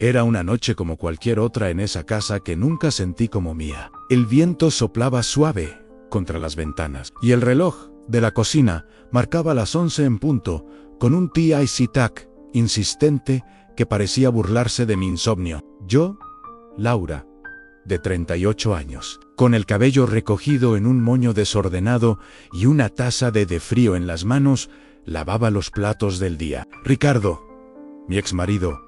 Era una noche como cualquier otra en esa casa que nunca sentí como mía. El viento soplaba suave contra las ventanas y el reloj de la cocina marcaba las 11 en punto con un tic-tac insistente que parecía burlarse de mi insomnio. Yo, Laura, de 38 años, con el cabello recogido en un moño desordenado y una taza de frío en las manos, lavaba los platos del día. Ricardo, mi exmarido,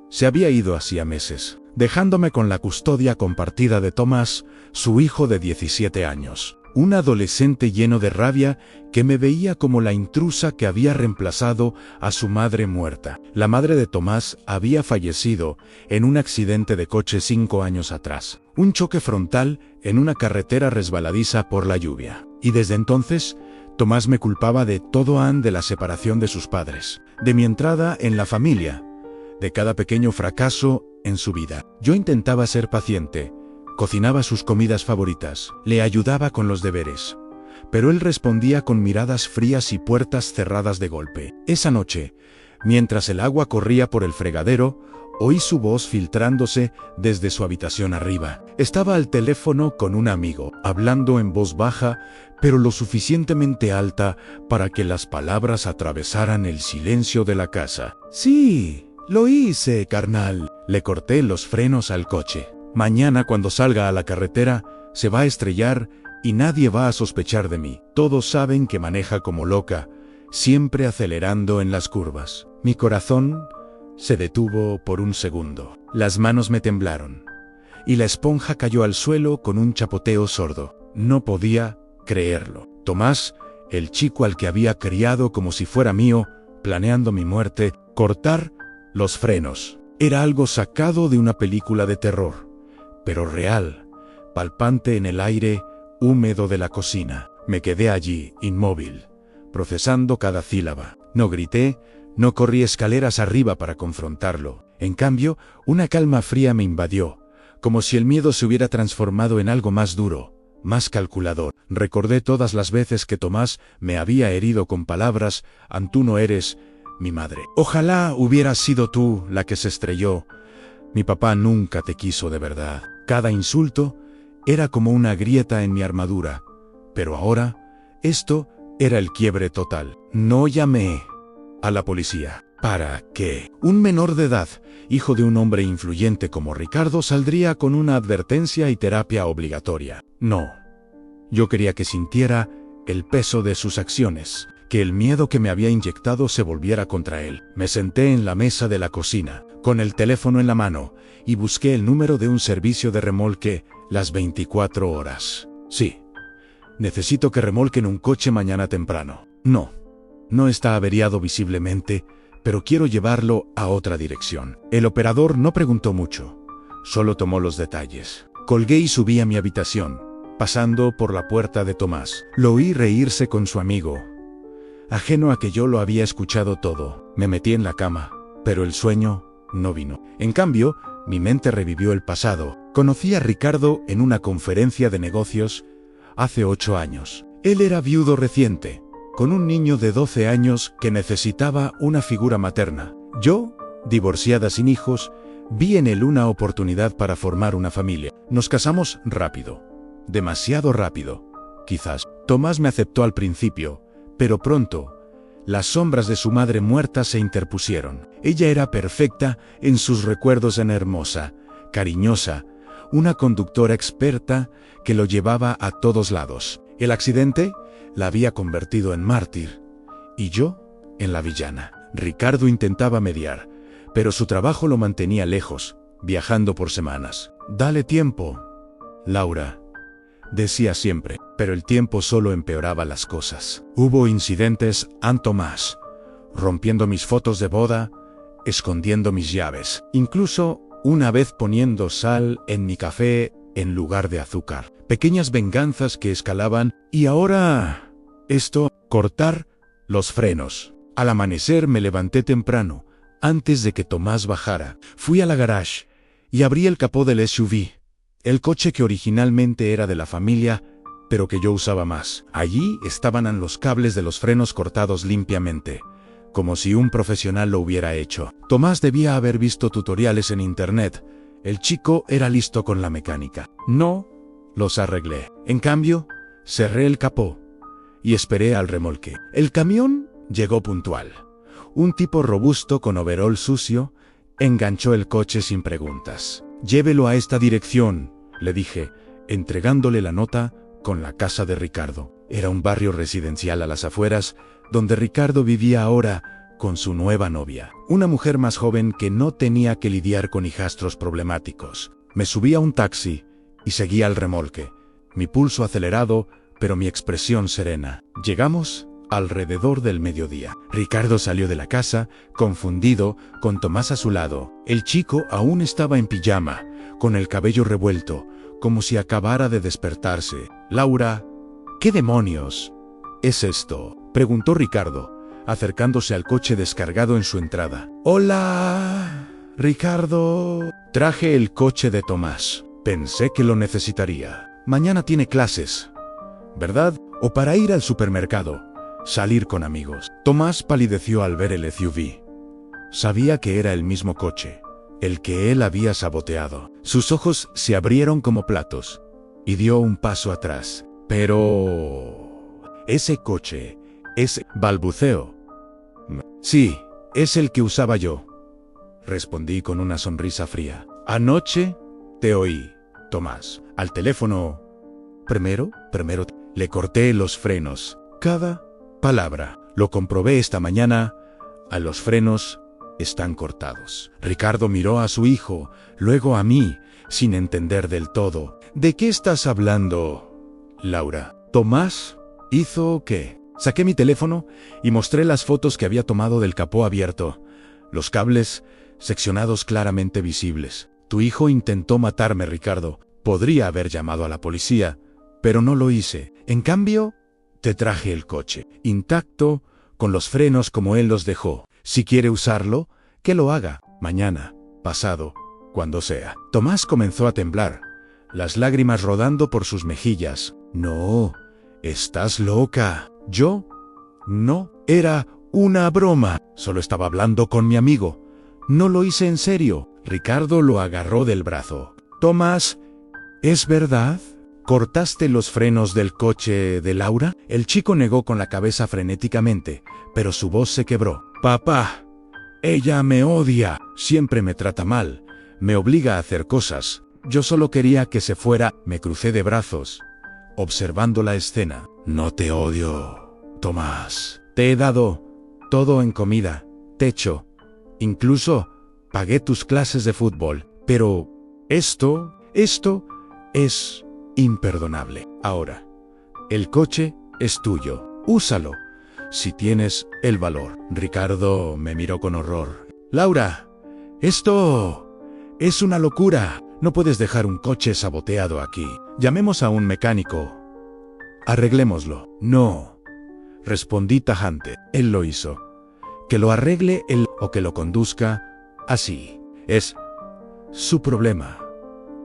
se había ido hacía meses, dejándome con la custodia compartida de Tomás, su hijo de 17 años. Un adolescente lleno de rabia que me veía como la intrusa que había reemplazado a su madre muerta. La madre de Tomás había fallecido en un accidente de coche 5 años atrás. Un choque frontal en una carretera resbaladiza por la lluvia. Y desde entonces, Tomás me culpaba de todo de la separación de sus padres, de mi entrada en la familia, de cada pequeño fracaso en su vida. Yo intentaba ser paciente. Cocinaba sus comidas favoritas, le ayudaba con los deberes, pero él respondía con miradas frías y puertas cerradas de golpe. Esa noche, mientras el agua corría por el fregadero, oí su voz filtrándose desde su habitación arriba. Estaba al teléfono con un amigo, hablando en voz baja, pero lo suficientemente alta para que las palabras atravesaran el silencio de la casa. Sí, lo hice, carnal. Le corté los frenos al coche. Mañana cuando salga a la carretera, se va a estrellar y nadie va a sospechar de mí. Todos saben que maneja como loca, siempre acelerando en las curvas. Mi corazón se detuvo por un segundo. Las manos me temblaron y la esponja cayó al suelo con un chapoteo sordo. No podía creerlo. Tomás, el chico al que había criado como si fuera mío, planeando mi muerte, cortar los frenos. Era algo sacado de una película de terror, pero real, palpante en el aire húmedo de la cocina. Me quedé allí, inmóvil, procesando cada sílaba. No grité, no corrí escaleras arriba para confrontarlo. En cambio, una calma fría me invadió, como si el miedo se hubiera transformado en algo más duro, más calculador. Recordé todas las veces que Tomás me había herido con palabras: tú no eres mi madre. Ojalá hubieras sido tú la que se estrelló. Mi papá nunca te quiso de verdad. Cada insulto era como una grieta en mi armadura, pero ahora, esto era el quiebre total. No llamé a la policía. ¿Para qué? Un menor de edad, hijo de un hombre influyente como Ricardo, saldría con una advertencia y terapia obligatoria. No. Yo quería que sintiera el peso de sus acciones, que el miedo que me había inyectado se volviera contra él. Me senté en la mesa de la cocina, con el teléfono en la mano, y busqué el número de un servicio de remolque las 24 horas. Sí, necesito que remolquen un coche mañana temprano. No está averiado visiblemente, pero quiero llevarlo a otra dirección. El operador no preguntó mucho, solo tomó los detalles. Colgué y subí a mi habitación, pasando por la puerta de Tomás. Lo oí reírse con su amigo. Ajeno a que yo lo había escuchado todo, me metí en la cama, pero el sueño no vino. En cambio, mi mente revivió el pasado. Conocí a Ricardo en una conferencia de negocios hace 8 años. Él era viudo reciente, con un niño de 12 años que necesitaba una figura materna. Yo, divorciada sin hijos, vi en él una oportunidad para formar una familia. Nos casamos rápido, demasiado rápido, quizás. Tomás me aceptó al principio, pero pronto, las sombras de su madre muerta se interpusieron. Ella era perfecta en sus recuerdos, en hermosa, cariñosa, una conductora experta que lo llevaba a todos lados. El accidente la había convertido en mártir, y yo en la villana. Ricardo intentaba mediar, pero su trabajo lo mantenía lejos, viajando por semanas. Dale tiempo, Laura, decía siempre, pero el tiempo solo empeoraba las cosas. Hubo incidentes Tomás, rompiendo mis fotos de boda, escondiendo mis llaves, incluso una vez poniendo sal en mi café en lugar de azúcar. Pequeñas venganzas que escalaban, y ahora cortar los frenos. Al amanecer me levanté temprano, antes de que Tomás bajara. Fui a la garage y abrí el capó del SUV, el coche que originalmente era de la familia, pero que yo usaba más. Allí estaban los cables de los frenos cortados limpiamente, como si un profesional lo hubiera hecho. Tomás debía haber visto tutoriales en internet. El chico era listo con la mecánica. No los arreglé. En cambio, cerré el capó y esperé al remolque. El camión llegó puntual. Un tipo robusto con overol sucio enganchó el coche sin preguntas. «Llévelo a esta dirección», le dije, entregándole la nota con la casa de Ricardo. Era un barrio residencial a las afueras, donde Ricardo vivía ahora con su nueva novia, una mujer más joven que no tenía que lidiar con hijastros problemáticos. Me subí a un taxi y seguí al remolque, mi pulso acelerado, pero mi expresión serena. Llegamos alrededor del mediodía. Ricardo salió de la casa, confundido, con Tomás a su lado. El chico aún estaba en pijama, con el cabello revuelto, como si acabara de despertarse. «Laura, ¿qué demonios es esto?», preguntó Ricardo, acercándose al coche descargado en su entrada. «Hola, Ricardo». Traje el coche de Tomás. Pensé que lo necesitaría. Mañana tiene clases, ¿verdad? O para ir al supermercado, salir con amigos. Tomás palideció al ver el SUV. Sabía que era el mismo coche, el que él había saboteado. Sus ojos se abrieron como platos y dio un paso atrás. «Pero... ese coche, ese...», balbuceó. «Sí, es el que usaba yo», respondí con una sonrisa fría. «Anoche te oí, Tomás, al teléfono. Primero, le corté los frenos. Cada palabra. Lo comprobé esta mañana. A los frenos están cortados». Ricardo miró a su hijo, luego a mí, sin entender del todo. «¿De qué estás hablando, Laura?». «Tomás hizo ¿qué?». Saqué mi teléfono y mostré las fotos que había tomado del capó abierto, los cables seccionados claramente visibles. «Tu hijo intentó matarme, Ricardo. Podría haber llamado a la policía, pero no lo hice. En cambio, te traje el coche, intacto, con los frenos como él los dejó. Si quiere usarlo, que lo haga, mañana, pasado, cuando sea». Tomás comenzó a temblar, las lágrimas rodando por sus mejillas. «No, estás loca». «Yo? No, era una broma. Solo estaba hablando con mi amigo. No lo hice en serio». Ricardo lo agarró del brazo. «Tomás, ¿es verdad? ¿Cortaste los frenos del coche de Laura?». El chico negó con la cabeza frenéticamente, pero su voz se quebró. «Papá, ella me odia. Siempre me trata mal. Me obliga a hacer cosas. Yo solo quería que se fuera». Me crucé de brazos, observando la escena. «No te odio, Tomás. Te he dado todo en comida, techo. Incluso pagué tus clases de fútbol. Pero esto es imperdonable. Ahora, el coche es tuyo. Úsalo, si tienes el valor». Ricardo me miró con horror. «Laura, esto es una locura. No puedes dejar un coche saboteado aquí. Llamemos a un mecánico. Arreglémoslo». «No», respondí tajante. «Él lo hizo. Que lo arregle él o que lo conduzca así. Es su problema.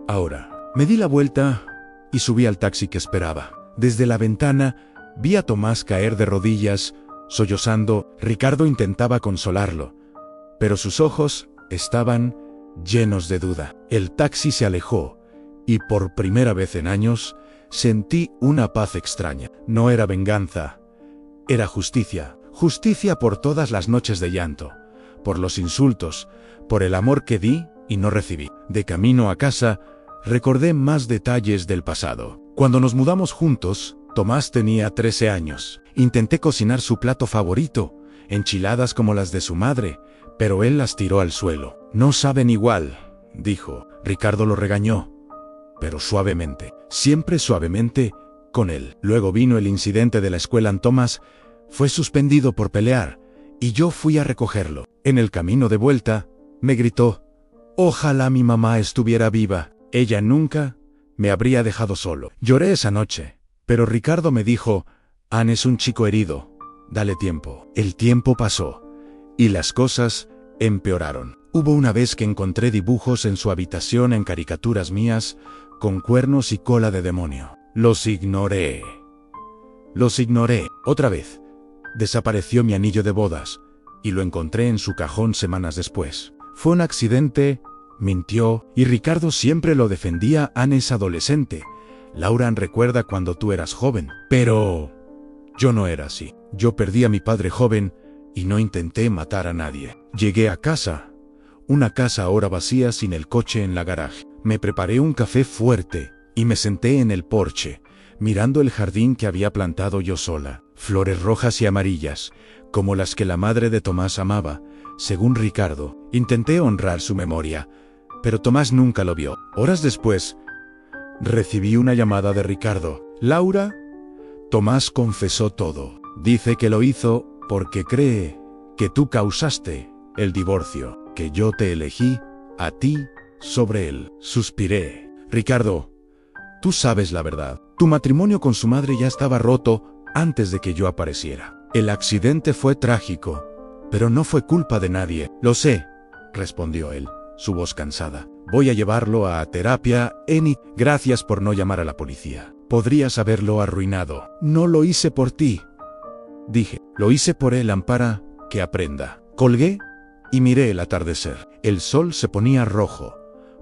Ahora». Me di la vuelta y subí al taxi que esperaba. Desde la ventana vi a Tomás caer de rodillas, sollozando. Ricardo intentaba consolarlo, pero sus ojos estaban llenos de duda. El taxi se alejó y por primera vez en años sentí una paz extraña. No era venganza, era justicia. Justicia por todas las noches de llanto, por los insultos, por el amor que di y no recibí. De camino a casa, recordé más detalles del pasado. Cuando nos mudamos juntos, Tomás tenía 13 años. Intenté cocinar su plato favorito, enchiladas como las de su madre, pero él las tiró al suelo. «No saben igual», dijo. Ricardo lo regañó, pero suavemente, siempre suavemente, con él. Luego vino el incidente de la escuela. Tomás fue suspendido por pelear, y yo fui a recogerlo. En el camino de vuelta, me gritó: «Ojalá mi mamá estuviera viva. Ella nunca me habría dejado solo». Lloré esa noche, pero Ricardo me dijo: «Ann es un chico herido. Dale tiempo». El tiempo pasó, y las cosas empeoraron. Hubo una vez que encontré dibujos en su habitación en caricaturas mías, con cuernos y cola de demonio. Los ignoré. Otra vez, desapareció mi anillo de bodas, y lo encontré en su cajón semanas después. Fue un accidente, mintió, y Ricardo siempre lo defendía. Anne es adolescente. Laura recuerda cuando tú eras joven. Pero yo no era así. Yo perdí a mi padre joven y no intenté matar a nadie. Llegué a casa. Una casa ahora vacía sin el coche en la garaje. Me preparé un café fuerte y me senté en el porche, mirando el jardín que había plantado yo sola. Flores rojas y amarillas, como las que la madre de Tomás amaba, según Ricardo. Intenté honrar su memoria, pero Tomás nunca lo vio. Horas después, recibí una llamada de Ricardo. «Laura». Tomás confesó todo. Dice que lo hizo porque cree que tú causaste el divorcio, que yo te elegí a ti sobre él. Suspiré. «Ricardo, tú sabes la verdad. Tu matrimonio con su madre ya estaba roto antes de que yo apareciera. El accidente fue trágico, pero no fue culpa de nadie». «Lo sé», respondió él, su voz cansada. «Voy a llevarlo a terapia, Annie. Gracias por no llamar a la policía. Podrías haberlo arruinado». «No lo hice por ti», dije. «Lo hice por él, Ampara, que aprenda». Colgué y miré el atardecer. El sol se ponía rojo,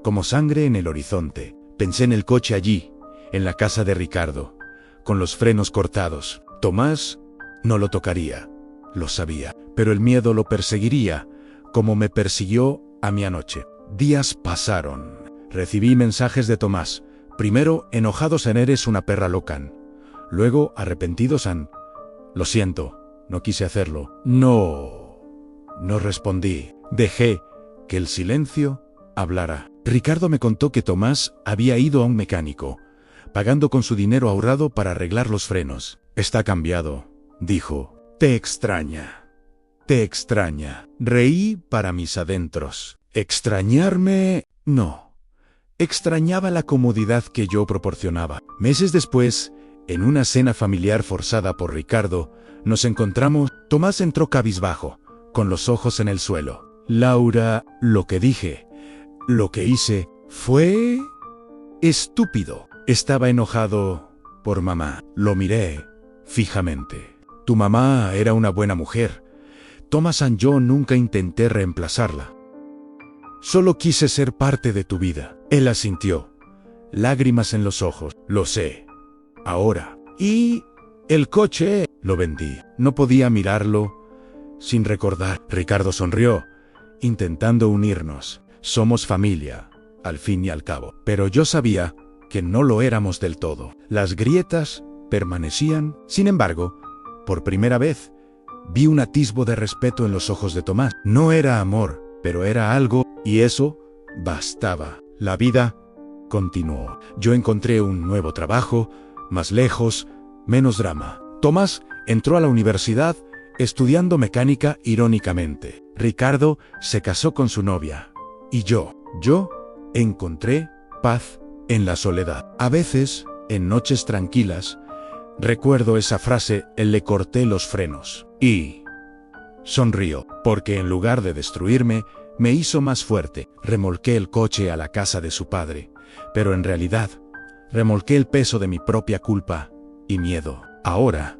como sangre en el horizonte. Pensé en el coche allí, en la casa de Ricardo, con los frenos cortados. Tomás no lo tocaría, lo sabía, pero el miedo lo perseguiría, como me persiguió a mí anoche. Días pasaron. Recibí mensajes de Tomás. Primero, enojados en «eres una perra loca». Luego, arrepentidos en «lo siento, no quise hacerlo». No respondí. Dejé que el silencio hablara. Ricardo me contó que Tomás había ido a un mecánico, pagando con su dinero ahorrado para arreglar los frenos. «Está cambiado», dijo. «Te extraña. Te extraña». Reí para mis adentros. ¿Extrañarme? No. Extrañaba la comodidad que yo proporcionaba. Meses después, en una cena familiar forzada por Ricardo, nos encontramos. Tomás entró cabizbajo, con los ojos en el suelo. «Laura, lo que dije, lo que hice, fue estúpido». Estaba enojado por mamá. Lo miré fijamente. «Tu mamá era una buena mujer. Tomás, yo nunca intenté reemplazarla. Solo quise ser parte de tu vida». Él asintió, lágrimas en los ojos. «Lo sé. Ahora». «¿Y el coche?» «Lo vendí». No podía mirarlo sin recordar. Ricardo sonrió, intentando unirnos. Somos familia, al fin y al cabo. Pero yo sabía que no lo éramos del todo. Las grietas permanecían. Sin embargo, por primera vez, vi un atisbo de respeto en los ojos de Tomás. No era amor, pero era algo, y eso bastaba. La vida continuó. Yo encontré un nuevo trabajo, más lejos, menos drama. Tomás entró a la universidad estudiando mecánica irónicamente. Ricardo se casó con su novia. Y yo encontré paz en la soledad. A veces, en noches tranquilas, recuerdo esa frase: «le corté los frenos». Y sonrío, porque en lugar de destruirme, me hizo más fuerte. Remolqué el coche a la casa de su padre, pero en realidad, remolqué el peso de mi propia culpa y miedo. Ahora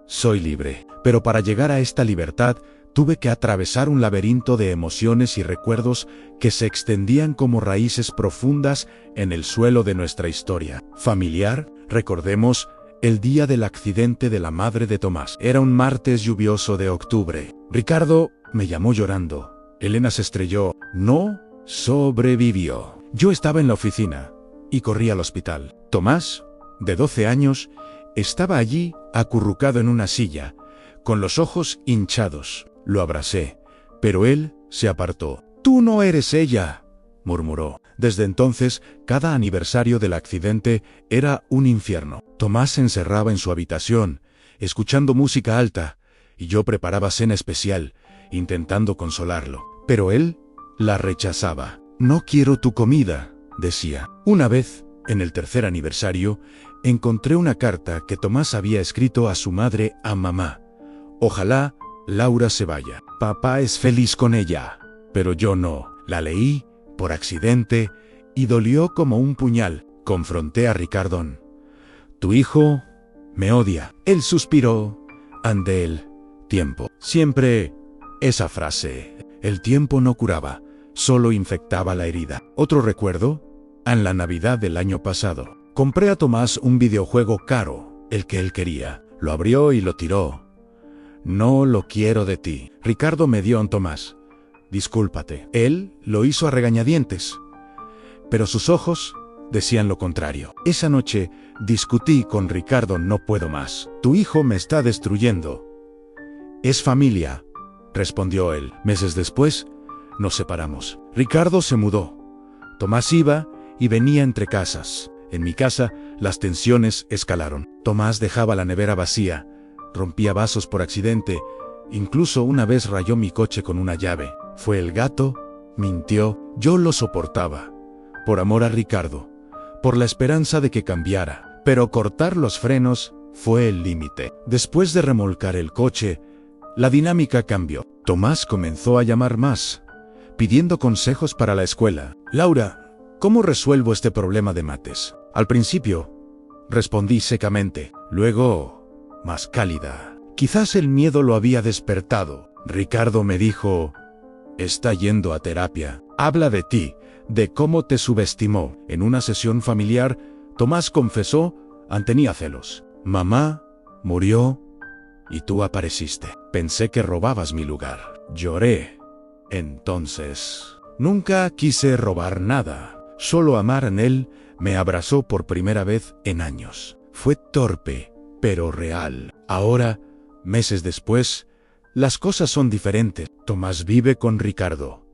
soy libre, pero para llegar a esta libertad, tuve que atravesar un laberinto de emociones y recuerdos que se extendían como raíces profundas en el suelo de nuestra historia familiar. Recordemos el día del accidente de la madre de Tomás. Era un martes lluvioso de octubre. Ricardo me llamó llorando. Elena se estrelló. No sobrevivió. Yo estaba en la oficina y corrí al hospital. Tomás, de 12 años, estaba allí acurrucado en una silla, con los ojos hinchados. Lo abracé, pero él se apartó. «Tú no eres ella», murmuró. Desde entonces, cada aniversario del accidente era un infierno. Tomás se encerraba en su habitación, escuchando música alta, y yo preparaba cena especial, intentando consolarlo. Pero él la rechazaba. «No quiero tu comida», decía. Una vez, en el tercer aniversario, encontré una carta que Tomás había escrito a su madre, a mamá. «Ojalá Laura se vaya. Papá es feliz con ella, pero yo no». La leí por accidente y dolió como un puñal. Confronté a Ricardo. «Tu hijo me odia». Él suspiró. «Ande el tiempo. Siempre Esa frase, el tiempo no curaba, solo infectaba la herida. Otro recuerdo, en la Navidad del año pasado. Compré a Tomás un videojuego caro, el que él quería. Lo abrió y lo tiró. No lo quiero de ti. Ricardo me dio a Tomás. Discúlpate. Él lo hizo a regañadientes. Pero sus ojos decían lo contrario. Esa noche discutí con Ricardo, no puedo más. Tu hijo me está destruyendo. Es familia, respondió él. Meses después, nos separamos. Ricardo se mudó. Tomás iba y venía entre casas. En mi casa, las tensiones escalaron. Tomás dejaba la nevera vacía, rompía vasos por accidente, incluso una vez rayó mi coche con una llave. Fue el gato, mintió, yo lo soportaba. Por amor a Ricardo, por la esperanza de que cambiara. Pero cortar los frenos fue el límite. Después de remolcar el coche, la dinámica cambió. Tomás comenzó a llamar más, pidiendo consejos para la escuela. Laura, ¿cómo resuelvo este problema de mates? Al principio, respondí secamente. Luego, más cálida. Quizás el miedo lo había despertado. Ricardo me dijo, está yendo a terapia. Habla de ti, de cómo te subestimó. En una sesión familiar, Tomás confesó, tenía celos. Mamá murió y tú apareciste. Pensé que robabas mi lugar. Lloré. Entonces, nunca quise robar nada. Solo amar en él. Me abrazó por primera vez en años. Fue torpe, pero real. Ahora, meses después, las cosas son diferentes. Tomás vive con Ricardo,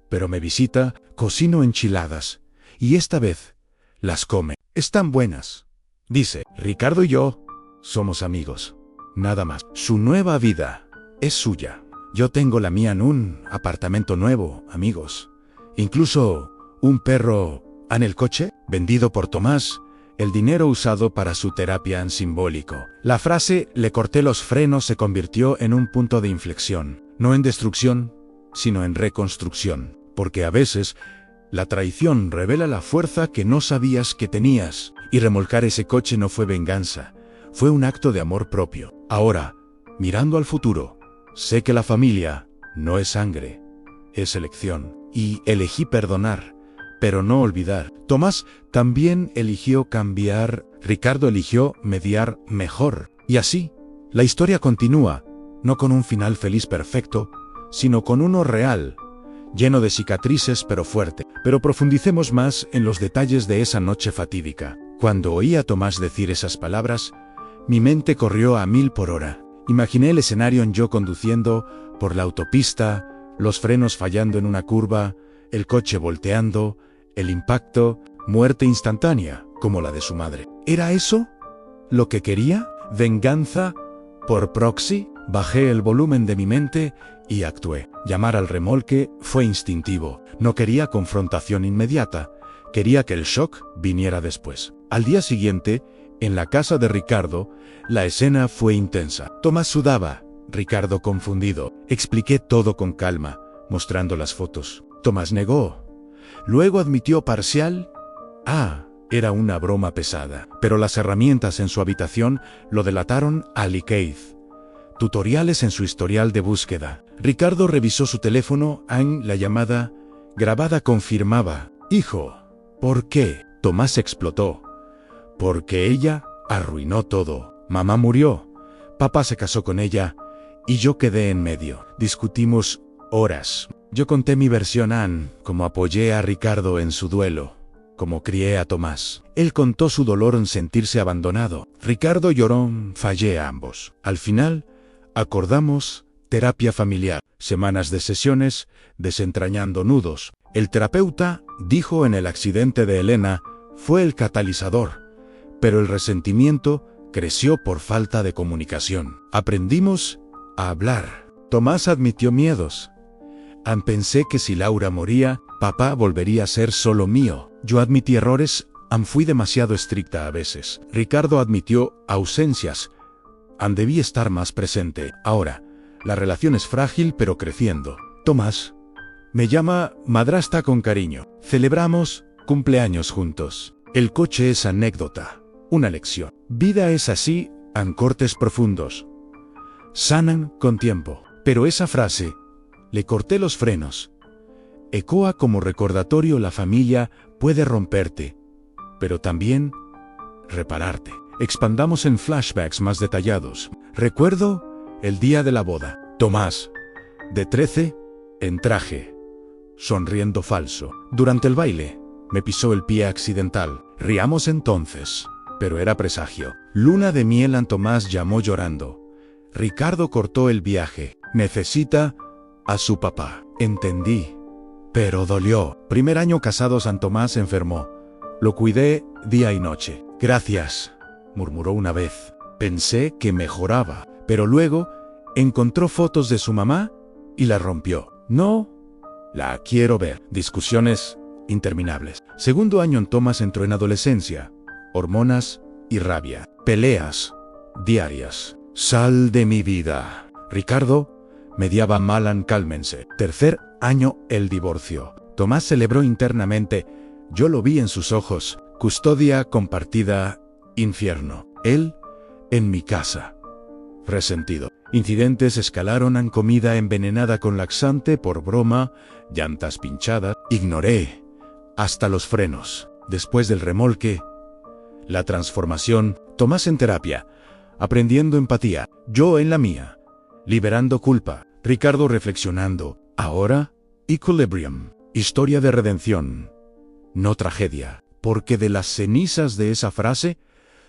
pero me visita, cocino enchiladas, y esta vez las come. Están buenas. Dice, Ricardo y yo somos amigos. Nada más. Su nueva vida es suya. Yo tengo la mía en un apartamento nuevo, amigos. Incluso un perro en el coche, vendido por Tomás, el dinero usado para su terapia en simbólico. La frase, le corté los frenos, se convirtió en un punto de inflexión. No en destrucción, sino en reconstrucción. Porque a veces, la traición revela la fuerza que no sabías que tenías. Y remolcar ese coche no fue venganza. Fue un acto de amor propio. Ahora, mirando al futuro, sé que la familia no es sangre, es elección. Y elegí perdonar, pero no olvidar. Tomás también eligió cambiar. Ricardo eligió mediar mejor. Y así, la historia continúa, no con un final feliz perfecto, sino con uno real, lleno de cicatrices pero fuerte. Pero profundicemos más en los detalles de esa noche fatídica. Cuando oí a Tomás decir esas palabras, mi mente corrió a 1000 por hora. Imaginé el escenario en yo conduciendo por la autopista, los frenos fallando en una curva, el coche volteando, el impacto, muerte instantánea, como la de su madre. ¿Era eso lo que quería? ¿Venganza por proxy? Bajé el volumen de mi mente y actué. Llamar al remolque fue instintivo. No quería confrontación inmediata. Quería que el shock viniera después. Al día siguiente, en la casa de Ricardo, la escena fue intensa. Tomás sudaba, Ricardo confundido. Expliqué todo con calma, mostrando las fotos. Tomás negó. Luego admitió parcial. Era una broma pesada. Pero las herramientas en su habitación lo delataron a Keith. Tutoriales en su historial de búsqueda. Ricardo revisó su teléfono. La llamada grabada confirmaba. Hijo, ¿por qué? Tomás explotó. Porque ella arruinó todo. Mamá murió. Papá se casó con ella. Y yo quedé en medio. Discutimos horas. Yo conté mi versión cómo apoyé a Ricardo en su duelo, cómo crié a Tomás. Él contó su dolor en sentirse abandonado. Ricardo lloró, fallé a ambos. Al final, acordamos terapia familiar. Semanas de sesiones, desentrañando nudos. El terapeuta dijo en el accidente de Elena, fue el catalizador, pero el resentimiento creció por falta de comunicación. Aprendimos a hablar. Tomás admitió miedos. Pensé que si Laura moría, papá volvería a ser solo mío. Yo admití errores, fui demasiado estricta a veces. Ricardo admitió ausencias. Debí estar más presente. Ahora, la relación es frágil pero creciendo. Tomás me llama madrastra con cariño. Celebramos cumpleaños juntos. El coche es anécdota, una lección. Vida es así, cortes profundos. Sanan con tiempo. Pero esa frase, Le corté los frenos. Ecoa como recordatorio: la familia puede romperte, pero también repararte. Expandamos en flashbacks más detallados. Recuerdo el día de la boda. Tomás, de 13, en traje, sonriendo falso. Durante el baile, me pisó el pie accidental. Riamos entonces, pero era presagio. Luna de miel. Tomás llamó llorando. Ricardo cortó el viaje. Necesita a su papá. Entendí, pero dolió. Primer año casados. Tomás enfermó. Lo cuidé día y noche. Gracias, murmuró una vez. Pensé que mejoraba, pero luego encontró fotos de su mamá y la rompió. No la quiero ver. Discusiones interminables. Segundo año. Tomás entró en adolescencia. Hormonas y rabia. Peleas diarias. Sal de mi vida. Ricardo mediaba mal. Cálmense. Tercer año. El divorcio. Tomás celebró internamente. Yo lo vi en sus ojos. Custodia compartida. Infierno. Él en mi casa. Resentido. Incidentes escalaron. Comida envenenada con laxante por broma. Llantas pinchadas. Ignoré hasta los frenos. Después del remolque, la transformación. Tomás en terapia, aprendiendo empatía. Yo en la mía, liberando culpa. Ricardo reflexionando. Ahora, Equilibrium. Historia de redención, no tragedia. Porque de las cenizas de esa frase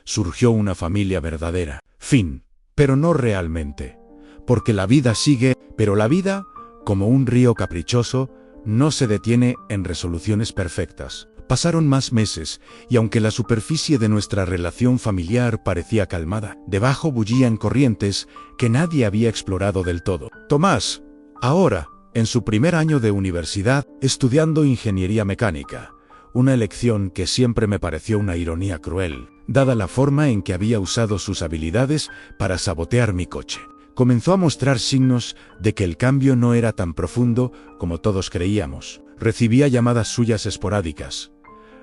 surgió una familia verdadera. Fin. Pero no realmente. Porque la vida sigue, pero la vida, como un río caprichoso, no se detiene en resoluciones perfectas. Pasaron más meses, y aunque la superficie de nuestra relación familiar parecía calmada, debajo bullían corrientes que nadie había explorado del todo. Tomás, ahora, en su primer año de universidad, estudiando ingeniería mecánica, una elección que siempre me pareció una ironía cruel, dada la forma en que había usado sus habilidades para sabotear mi coche. Comenzó a mostrar signos de que el cambio no era tan profundo como todos creíamos. Recibía llamadas suyas esporádicas,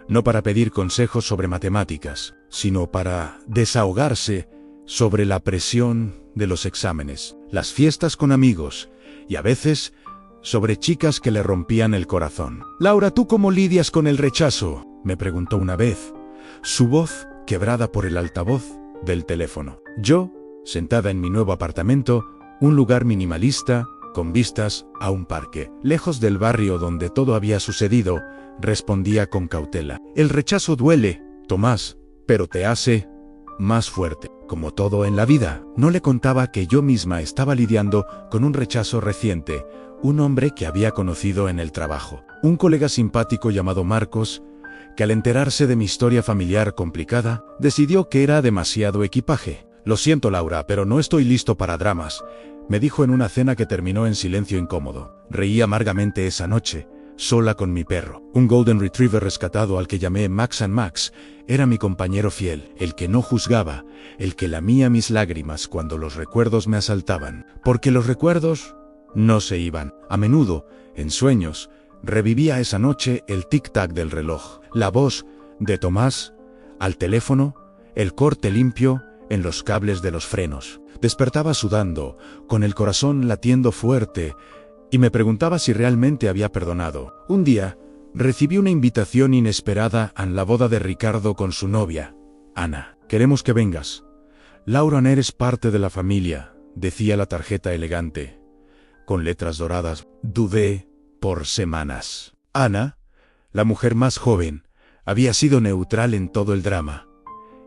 no para pedir consejos sobre matemáticas, sino para desahogarse sobre la presión de los exámenes, las fiestas con amigos y a veces sobre chicas que le rompían el corazón. Laura, ¿tú cómo lidias con el rechazo?, me preguntó una vez, su voz quebrada por el altavoz del teléfono. Yo, sentada en mi nuevo apartamento, un lugar minimalista, con vistas a un parque, lejos del barrio donde todo había sucedido, respondía con cautela. El rechazo duele, Tomás, pero te hace más fuerte. Como todo en la vida, no le contaba que yo misma estaba lidiando con un rechazo reciente, un hombre que había conocido en el trabajo. Un colega simpático llamado Marcos, que al enterarse de mi historia familiar complicada, decidió que era demasiado equipaje. Lo siento, Laura, pero no estoy listo para dramas, me dijo en una cena que terminó en silencio incómodo. Reí amargamente esa noche, sola con mi perro. Un Golden Retriever rescatado al que llamé Max and Max, era mi compañero fiel, el que no juzgaba, el que lamía mis lágrimas cuando los recuerdos me asaltaban. Porque los recuerdos no se iban. A menudo, en sueños, revivía esa noche el tic-tac del reloj, la voz de Tomás al teléfono, el corte limpio en los cables de los frenos. Despertaba sudando, con el corazón latiendo fuerte, y me preguntaba si realmente había perdonado. Un día, recibí una invitación inesperada a la boda de Ricardo con su novia, Ana. Queremos que vengas. Laura, eres parte de la familia, decía la tarjeta elegante, con letras doradas. Dudé por semanas. Ana, la mujer más joven, había sido neutral en todo el drama,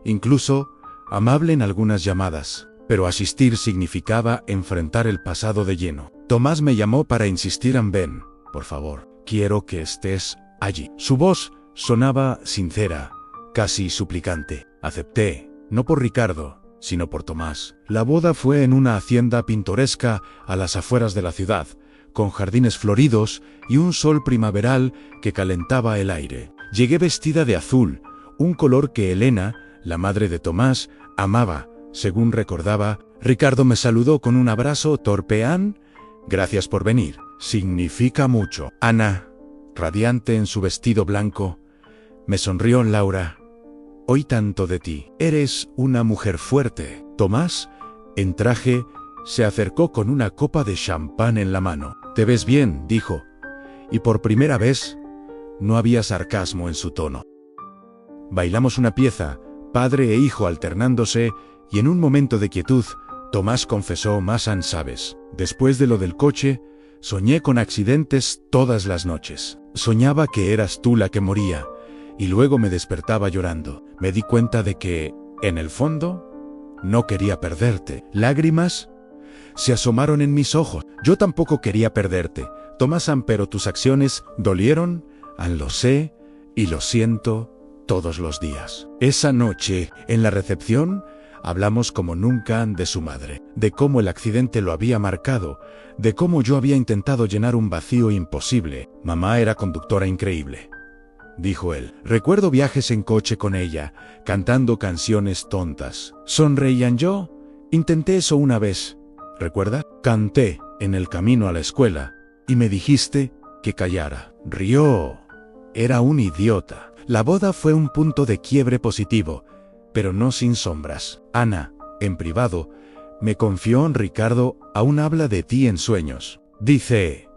incluso amable en algunas llamadas, pero asistir significaba enfrentar el pasado de lleno. Tomás me llamó para insistir en ven, por favor, quiero que estés allí. Su voz sonaba sincera, casi suplicante. Acepté, no por Ricardo, sino por Tomás. La boda fue en una hacienda pintoresca a las afueras de la ciudad, con jardines floridos y un sol primaveral que calentaba el aire. Llegué vestida de azul, un color que Elena, la madre de Tomás, amaba, según recordaba. Ricardo me saludó con un abrazo torpe. Gracias por venir. Significa mucho. Ana, radiante en su vestido blanco, me sonrió. Laura, oí tanto de ti. Eres una mujer fuerte. Tomás, en traje, se acercó con una copa de champán en la mano. Te ves bien, dijo, y por primera vez no había sarcasmo en su tono. Bailamos una pieza, padre e hijo alternándose, y en un momento de quietud, Tomás confesó: Masan, sabes, después de lo del coche, soñé con accidentes todas las noches. Soñaba que eras tú la que moría, y luego me despertaba llorando. Me di cuenta de que, en el fondo, no quería perderte. Lágrimas se asomaron en mis ojos. Yo tampoco quería perderte, Tomasan, pero tus acciones dolieron, lo sé, y lo siento todos los días. Esa noche, en la recepción, hablamos como nunca de su madre, de cómo el accidente lo había marcado, de cómo yo había intentado llenar un vacío imposible. Mamá era conductora increíble, dijo él. Recuerdo viajes en coche con ella, cantando canciones tontas. ¿Sonreían yo? Intenté eso una vez, ¿recuerdas? Canté en el camino a la escuela, y me dijiste que callara. Rió. Era un idiota. La boda fue un punto de quiebre positivo, pero no sin sombras. Ana, en privado, me confió en Ricardo, aún habla de ti en sueños. Dice,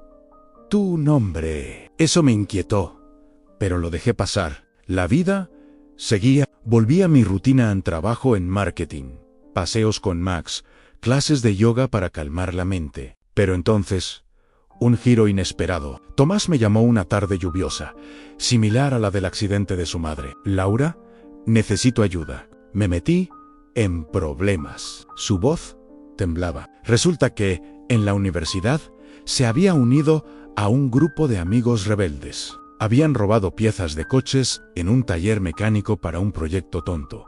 tu nombre. Eso me inquietó, pero lo dejé pasar. La vida seguía. Volví a mi rutina en trabajo en marketing, paseos con Max, clases de yoga para calmar la mente. Pero entonces, un giro inesperado. Tomás me llamó una tarde lluviosa, similar a la del accidente de su madre. Laura, necesito ayuda. Me metí en problemas. Su voz temblaba. Resulta que, en la universidad, se había unido a un grupo de amigos rebeldes. Habían robado piezas de coches en un taller mecánico para un proyecto tonto.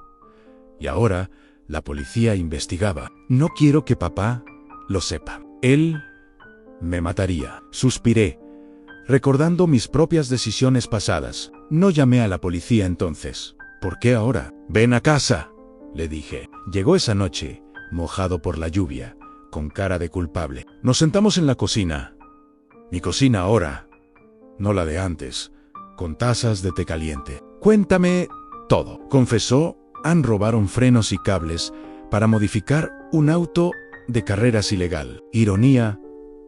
Y ahora, la policía investigaba. No quiero que papá lo sepa. Él me mataría. Suspiré, recordando mis propias decisiones pasadas. No llamé a la policía entonces. ¿Por qué ahora? Ven a casa, le dije. Llegó esa noche, mojado por la lluvia, con cara de culpable. Nos sentamos en la cocina. Mi cocina ahora, no la de antes, con tazas de té caliente. Cuéntame todo, confesó. Robaron frenos y cables para modificar un auto de carreras ilegal. Ironía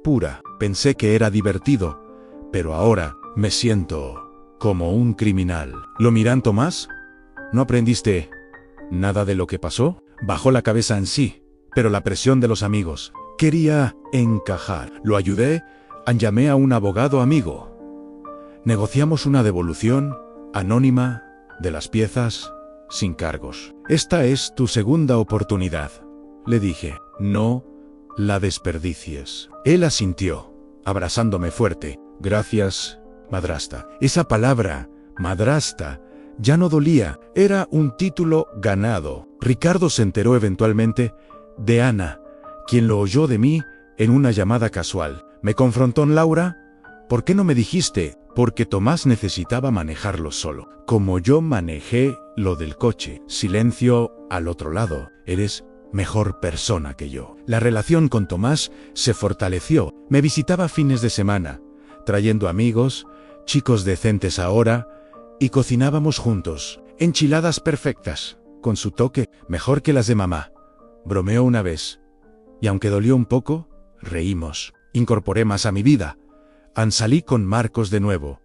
pura. Pensé que era divertido, pero ahora me siento como un criminal. ¿Lo miran, Tomás? ¿No aprendiste nada de lo que pasó? Bajó la cabeza en sí, pero la presión de los amigos. Quería encajar. Lo ayudé, llamé a un abogado amigo. Negociamos una devolución anónima de las piezas sin cargos. Esta es tu segunda oportunidad, le dije. No la desperdicies. Él asintió, abrazándome fuerte. Gracias, madrastra. Esa palabra, madrastra, ya no dolía. Era un título ganado. Ricardo se enteró eventualmente de Ana, quien lo oyó de mí en una llamada casual. Me confrontó en Laura. ¿Por qué no me dijiste? Porque Tomás necesitaba manejarlo solo. Como yo manejé lo del coche. Silencio al otro lado. Eres mejor persona que yo. La relación con Tomás se fortaleció. Me visitaba fines de semana, trayendo amigos, chicos decentes ahora, y cocinábamos juntos. Enchiladas perfectas, con su toque, mejor que las de mamá. Bromeó una vez, y aunque dolió un poco, reímos. Incorporé más a mi vida. Salí con Marcos de nuevo,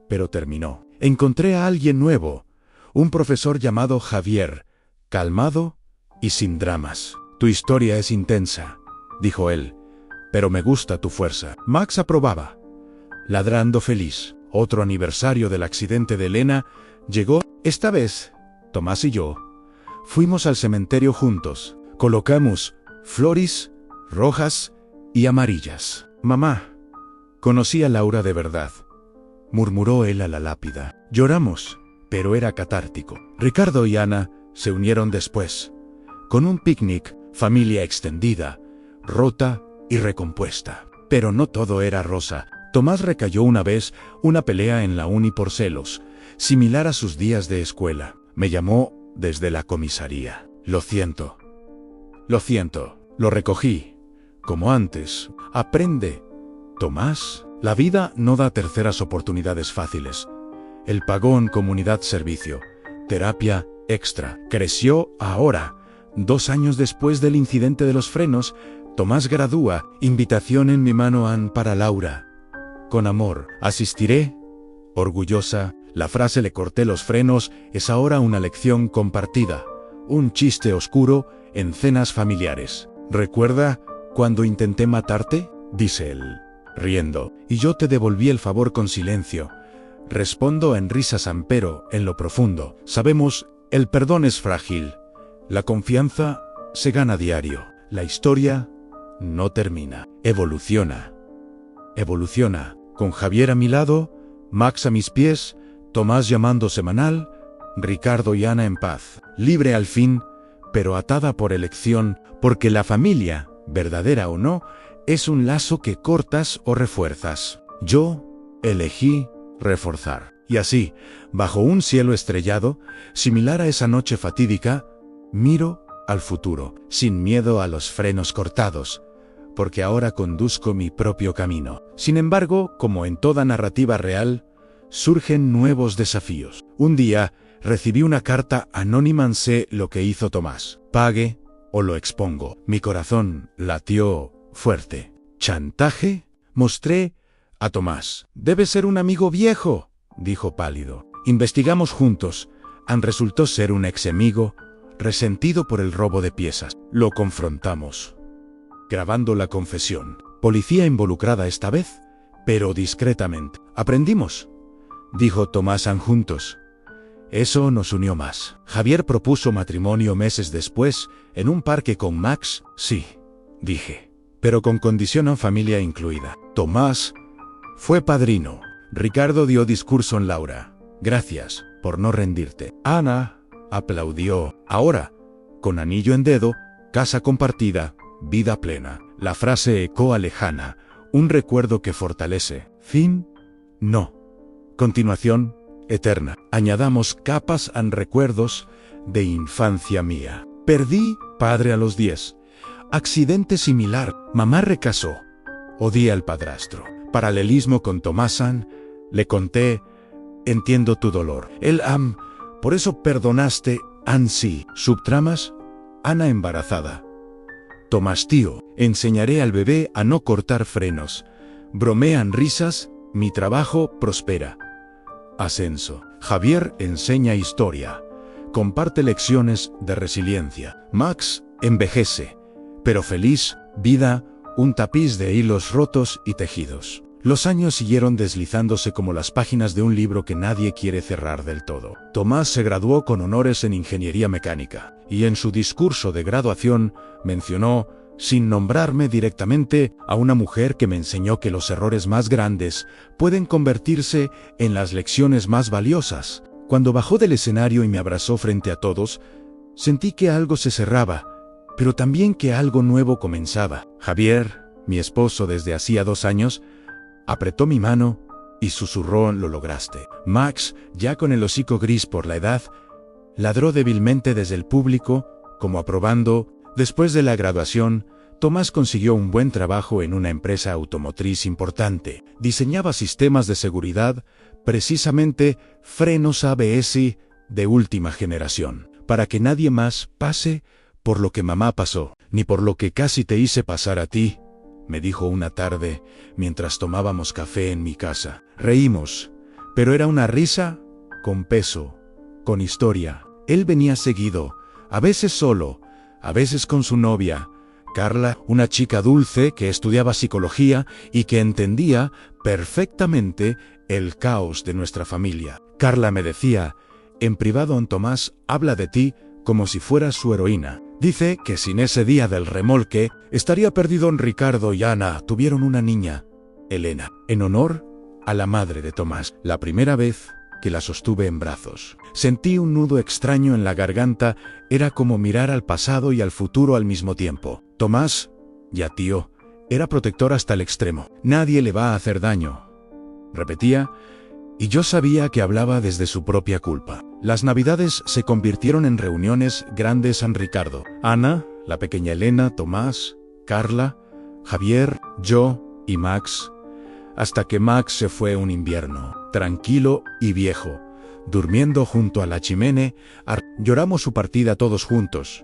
pero terminó. Encontré a alguien nuevo, un profesor llamado Javier, calmado y sin dramas. Tu historia es intensa, dijo él, pero me gusta tu fuerza. Max aprobaba, ladrando feliz. Otro aniversario del accidente de Elena llegó. Esta vez, Tomás y yo fuimos al cementerio juntos. Colocamos flores rojas y amarillas. Mamá, conocí a Laura de verdad, murmuró él a la lápida. Lloramos, pero era catártico. Ricardo y Ana se unieron después, con un picnic, familia extendida, rota y recompuesta. Pero no todo era rosa. Tomás recayó una vez, una pelea en la uni por celos, similar a sus días de escuela. Me llamó desde la comisaría. Lo siento. Lo recogí, como antes. Aprende, Tomás. La vida no da terceras oportunidades fáciles. Él pagó en comunidad servicio, terapia extra. Creció ahora, 2 años después del incidente de los frenos, Tomás gradúa, invitación en mi mano para Laura. Con amor, asistiré. Orgullosa, la frase le corté los frenos, es ahora una lección compartida. Un chiste oscuro en cenas familiares. ¿Recuerda cuando intenté matarte? Dice él, riendo, y yo te devolví el favor con silencio. Respondo en risas, pero, en lo profundo, sabemos, el perdón es frágil. La confianza se gana a diario. La historia no termina, evoluciona. Evoluciona, con Javier a mi lado, Max a mis pies, Tomás llamando semanal, Ricardo y Ana en paz, libre al fin, pero atada por elección, porque la familia, verdadera o no, es un lazo que cortas o refuerzas. Yo elegí reforzar. Y así, bajo un cielo estrellado, similar a esa noche fatídica, miro al futuro, sin miedo a los frenos cortados, porque ahora conduzco mi propio camino. Sin embargo, como en toda narrativa real, surgen nuevos desafíos. Un día, recibí una carta anónima. Sé lo que hizo Tomás. Pague o lo expongo. Mi corazón latió fuerte. ¿Chantaje? Mostré a Tomás. Debe ser un amigo viejo, dijo pálido. Investigamos juntos. Resultó ser un ex amigo, resentido por el robo de piezas. Lo confrontamos. Grabando la confesión. Policía involucrada esta vez, pero discretamente. Aprendimos, dijo Tomás juntos. Eso nos unió más. Javier propuso matrimonio meses después, en un parque con Max. Sí, dije, pero con condición a familia incluida. Tomás fue padrino. Ricardo dio discurso en Laura. Gracias por no rendirte. Ana aplaudió. Ahora, con anillo en dedo, casa compartida, vida plena. La frase ecoa lejana, un recuerdo que fortalece. Fin, no. Continuación, eterna. Añadamos capas en recuerdos de infancia mía. Perdí padre a los 10. Accidente similar. Mamá recasó. Odié al padrastro. Paralelismo con Tomásan. Le conté, entiendo tu dolor. Él por eso perdonaste, sí. Subtramas, Ana embarazada. Tomás tío, enseñaré al bebé a no cortar frenos. Bromean risas, mi trabajo prospera. Ascenso. Javier enseña historia. Comparte lecciones de resiliencia. Max envejece, pero feliz, vida, un tapiz de hilos rotos y tejidos. Los años siguieron deslizándose como las páginas de un libro que nadie quiere cerrar del todo. Tomás se graduó con honores en ingeniería mecánica, y en su discurso de graduación mencionó, sin nombrarme directamente, a una mujer que me enseñó que los errores más grandes pueden convertirse en las lecciones más valiosas. Cuando bajó del escenario y me abrazó frente a todos, sentí que algo se cerraba, pero también que algo nuevo comenzaba. Javier, mi esposo desde hacía 2 años, apretó mi mano y susurró, lo lograste. Max, ya con el hocico gris por la edad, ladró débilmente desde el público, como aprobando. Después de la graduación, Tomás consiguió un buen trabajo en una empresa automotriz importante. Diseñaba sistemas de seguridad, precisamente frenos ABS de última generación, para que nadie más pase por lo que mamá pasó, ni por lo que casi te hice pasar a ti, me dijo una tarde, mientras tomábamos café en mi casa. Reímos, pero era una risa con peso, con historia. Él venía seguido, a veces solo, a veces con su novia, Carla, una chica dulce que estudiaba psicología y que entendía perfectamente el caos de nuestra familia. Carla me decía, en privado, Tomás habla de ti como si fueras su heroína. Dice que sin ese día del remolque, estaría perdido. Ricardo y Ana tuvieron una niña, Elena, en honor a la madre de Tomás. La primera vez que la sostuve en brazos, sentí un nudo extraño en la garganta. Era como mirar al pasado y al futuro al mismo tiempo. Tomás, ya tío, era protector hasta el extremo. Nadie le va a hacer daño, repetía, y yo sabía que hablaba desde su propia culpa. Las navidades se convirtieron en reuniones grandes. Ricardo, Ana, la pequeña Elena, Tomás, Carla, Javier, yo y Max, hasta que Max se fue un invierno, tranquilo y viejo, durmiendo junto a la chimenea. Lloramos su partida todos juntos,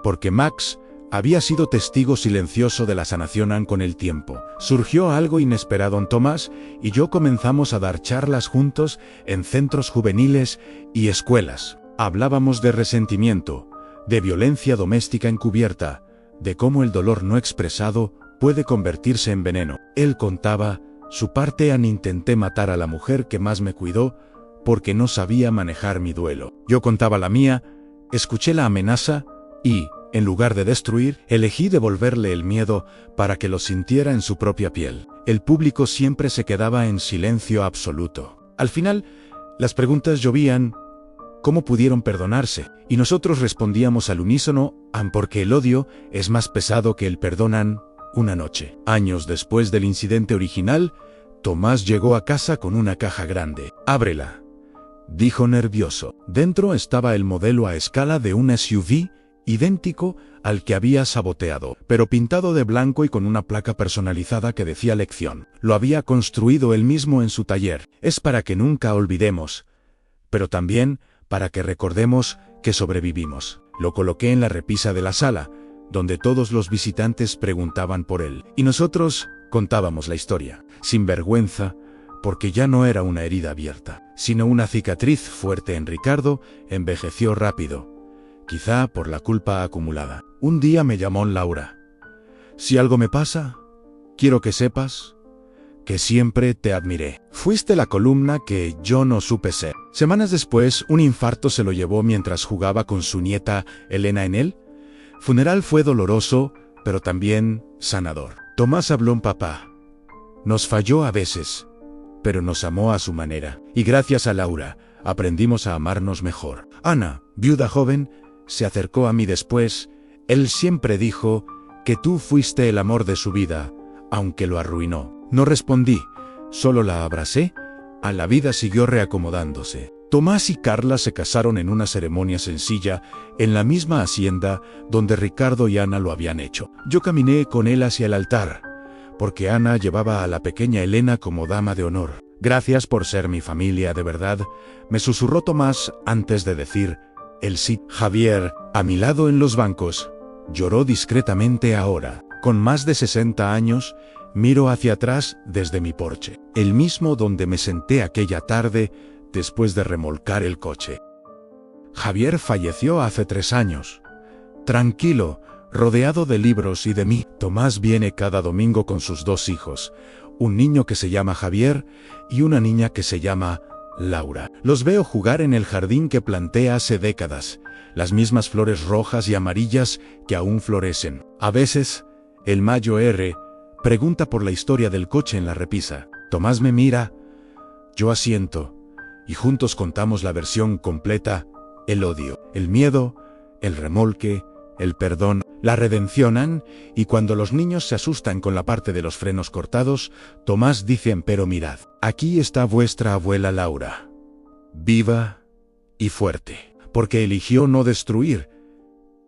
porque Max había sido testigo silencioso de la sanación Ann con el tiempo. Surgió algo inesperado en Tomás y yo comenzamos a dar charlas juntos en centros juveniles y escuelas. Hablábamos de resentimiento, de violencia doméstica encubierta, de cómo el dolor no expresado puede convertirse en veneno. Él contaba su parte. Ann: intenté matar a la mujer que más me cuidó porque no sabía manejar mi duelo. Yo contaba la mía, escuché la amenaza y, en lugar de destruir, elegí devolverle el miedo para que lo sintiera en su propia piel. El público siempre se quedaba en silencio absoluto. Al final, las preguntas llovían: ¿cómo pudieron perdonarse? Y nosotros respondíamos al unísono: Ann, porque el odio es más pesado que el perdón. Ann. Una noche, años después del incidente original, Tomás llegó a casa con una caja grande. «Ábrela», dijo nervioso. Dentro estaba el modelo a escala de un SUV idéntico al que había saboteado, pero pintado de blanco y con una placa personalizada que decía lección. Lo había construido él mismo en su taller. Es para que nunca olvidemos, pero también para que recordemos que sobrevivimos. Lo coloqué en la repisa de la sala, donde todos los visitantes preguntaban por él, y nosotros contábamos la historia, sin vergüenza, porque ya no era una herida abierta, sino una cicatriz fuerte. En Ricardo envejeció rápido, quizá por la culpa acumulada. Un día me llamó Laura. «Si algo me pasa, quiero que sepas que siempre te admiré. Fuiste la columna que yo no supe ser». Semanas después, un infarto se lo llevó mientras jugaba con su nieta Elena en el funeral. Fue doloroso, pero también sanador. Tomás habló en papá. Nos falló a veces, pero nos amó a su manera. Y gracias a Laura, aprendimos a amarnos mejor. Ana, viuda joven, se acercó a mí después. Él siempre dijo que tú fuiste el amor de su vida, aunque lo arruinó. No respondí, solo la abracé. A la vida siguió reacomodándose. Tomás y Carla se casaron en una ceremonia sencilla, en la misma hacienda donde Ricardo y Ana lo habían hecho. Yo caminé con él hacia el altar, porque Ana llevaba a la pequeña Elena como dama de honor. «Gracias por ser mi familia de verdad», me susurró Tomás antes de decir el sí. Javier, a mi lado en los bancos, lloró discretamente. Ahora, con más de 60 años, miro hacia atrás desde mi porche, el mismo donde me senté aquella tarde después de remolcar el coche. Javier falleció hace 3 años. Tranquilo, rodeado de libros y de mí. Tomás viene cada domingo con sus 2 hijos, un niño que se llama Javier y una niña que se llama Laura. Los veo jugar en el jardín que planté hace décadas, las mismas flores rojas y amarillas que aún florecen. A veces, el Mayo R pregunta por la historia del coche en la repisa. Tomás me mira, yo asiento, y juntos contamos la versión completa: el odio, el miedo, el remolque, el perdón, la redención. Ann, y cuando los niños se asustan con la parte de los frenos cortados, Tomás dice: «Empero mirad, aquí está vuestra abuela Laura, viva y fuerte, porque eligió no destruir,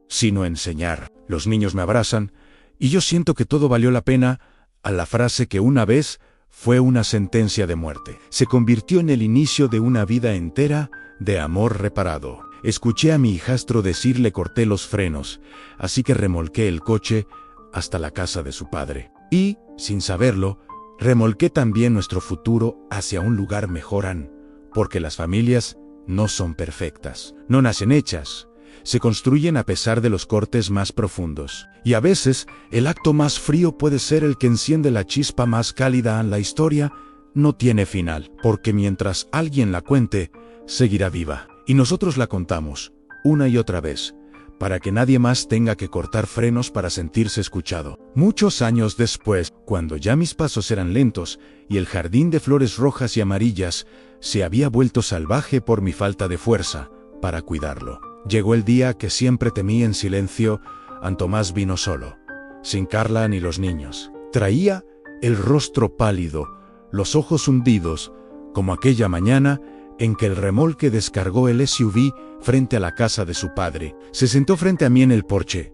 sino enseñar». Los niños me abrazan, y yo siento que todo valió la pena. A la frase que una vez fue una sentencia de muerte, se convirtió en el inicio de una vida entera de amor reparado. Escuché a mi hijastro decir: «Le corté los frenos», así que remolqué el coche hasta la casa de su padre. Y, sin saberlo, remolqué también nuestro futuro hacia un lugar mejor. Ann, porque las familias no son perfectas, no nacen hechas, se construyen a pesar de los cortes más profundos. Y a veces, el acto más frío puede ser el que enciende la chispa más cálida. Ann, la historia no tiene final, porque mientras alguien la cuente, seguirá viva. Y nosotros la contamos, una y otra vez, para que nadie más tenga que cortar frenos para sentirse escuchado. Muchos años después, cuando ya mis pasos eran lentos y el jardín de flores rojas y amarillas se había vuelto salvaje por mi falta de fuerza para cuidarlo, llegó el día que siempre temí en silencio. Ann. Tomás vino solo, sin Carla ni los niños. Traía el rostro pálido, los ojos hundidos, como aquella mañana en que el remolque descargó el SUV frente a la casa de su padre. Se sentó frente a mí en el porche,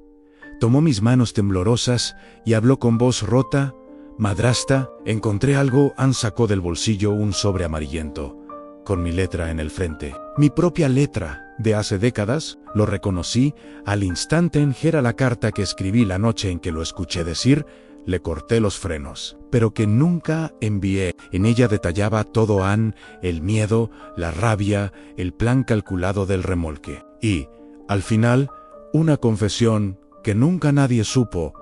tomó mis manos temblorosas y habló con voz rota: «Madrastra, encontré algo». Ann sacó del bolsillo un sobre amarillento. con mi letra en el frente. Mi propia letra, de hace décadas, lo reconocí al instante en que era la carta que escribí la noche en que lo escuché decir, le corté los frenos, pero que nunca envié. En ella detallaba todo el miedo, la rabia, el plan calculado del remolque. Y, al final, una confesión que nunca nadie supo.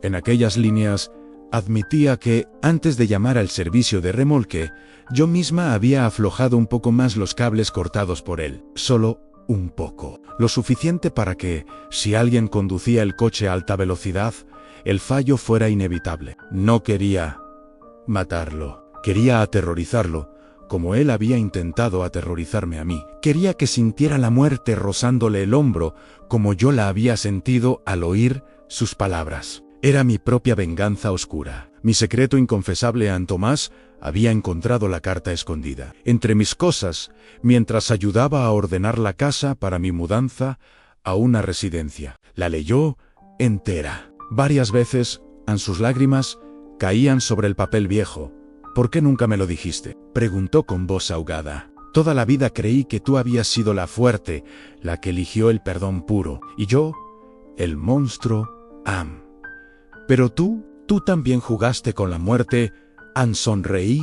En aquellas líneas, admitía que, antes de llamar al servicio de remolque, yo misma había aflojado un poco más los cables cortados por él. Solo un poco. Lo suficiente para que, si alguien conducía el coche a alta velocidad, el fallo fuera inevitable. No quería matarlo. Quería aterrorizarlo, como él había intentado aterrorizarme a mí. Quería que sintiera la muerte rozándole el hombro, como yo la había sentido al oír sus palabras. Era mi propia venganza oscura. Mi secreto inconfesable a Tomás había encontrado la carta escondida entre mis cosas, mientras ayudaba a ordenar la casa para mi mudanza a una residencia. La leyó entera. Varias veces, sus lágrimas caían sobre el papel viejo. ¿Por qué nunca me lo dijiste?, preguntó con voz ahogada. Toda la vida creí que tú habías sido la fuerte, la que eligió el perdón puro, y yo, el monstruo, Pero tú también jugaste con la muerte. Sonreí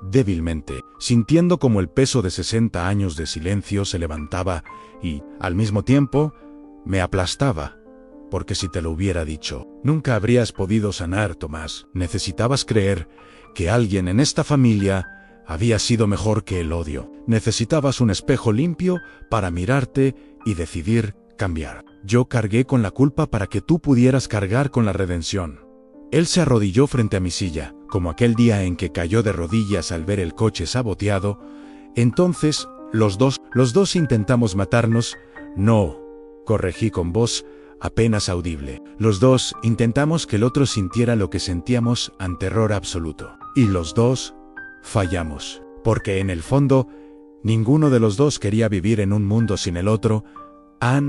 débilmente, sintiendo como el peso de 60 años de silencio se levantaba y, al mismo tiempo, me aplastaba. Porque si te lo hubiera dicho, nunca habrías podido sanar, Tomás. Necesitabas creer que alguien en esta familia había sido mejor que el odio. Necesitabas un espejo limpio para mirarte y decidir cambiar. Yo cargué con la culpa para que tú pudieras cargar con la redención. Él se arrodilló frente a mi silla, como aquel día en que cayó de rodillas al ver el coche saboteado. Entonces, los dos intentamos matarnos. No, corregí con voz apenas audible. Los dos intentamos que el otro sintiera lo que sentíamos ante terror absoluto. Y los dos fallamos. Porque en el fondo, ninguno de los dos quería vivir en un mundo sin el otro.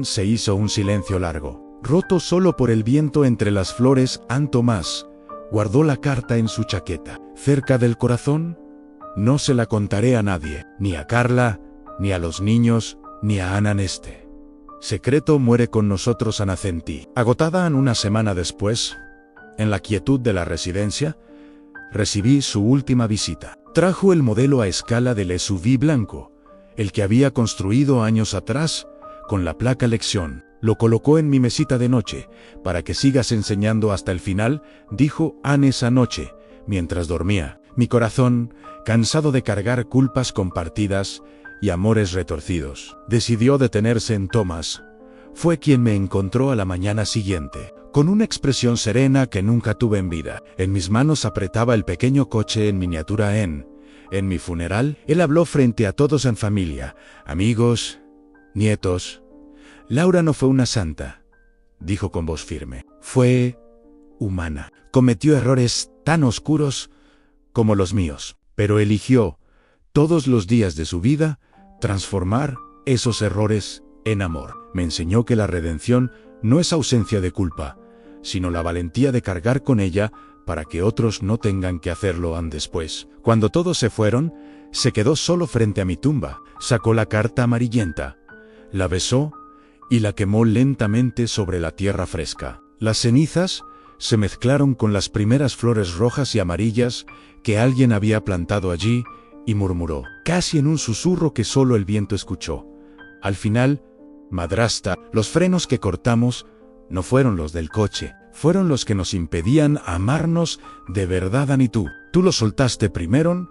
Se hizo un silencio largo, roto solo por el viento entre las flores. Tomás guardó la carta en su chaqueta, cerca del corazón. No se la contaré a nadie, ni a Carla, ni a los niños, ni a Ana. Este secreto muere con nosotros. Anacenti. Agotada una semana después, en la quietud de la residencia, recibí su última visita. Trajo el modelo a escala del SUV blanco, el que había construido años atrás, con la placa lección. Lo colocó en mi mesita de noche, para que sigas enseñando hasta el final, dijo Anne esa noche, mientras dormía. Mi corazón, cansado de cargar culpas compartidas y amores retorcidos, decidió detenerse en Tomás. Fue quien me encontró a la mañana siguiente, con una expresión serena que nunca tuve en vida. En mis manos apretaba el pequeño coche en miniatura. En mi funeral, él habló frente a todos en familia, amigos, nietos. Laura no fue una santa, dijo con voz firme. Fue humana. Cometió errores tan oscuros como los míos, pero eligió, todos los días de su vida, transformar esos errores en amor. Me enseñó que la redención no es ausencia de culpa, sino la valentía de cargar con ella para que otros no tengan que hacerlo después. Cuando todos se fueron, se quedó solo frente a mi tumba. Sacó la carta amarillenta, la besó y la quemó lentamente sobre la tierra fresca. Las cenizas se mezclaron con las primeras flores rojas y amarillas que alguien había plantado allí, y murmuró, casi en un susurro que solo el viento escuchó. Al final, madrastra, los frenos que cortamos no fueron los del coche, fueron los que nos impedían amarnos de verdad. Tú los soltaste primero.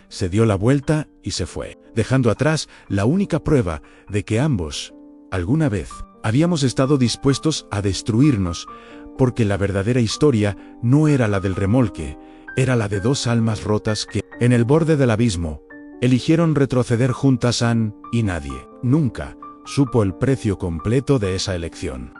Se dio la vuelta y se fue, dejando atrás la única prueba de que ambos, alguna vez, habíamos estado dispuestos a destruirnos, porque la verdadera historia no era la del remolque, era la de dos almas rotas que, en el borde del abismo, eligieron retroceder juntas. Y nadie, nunca, supo el precio completo de esa elección.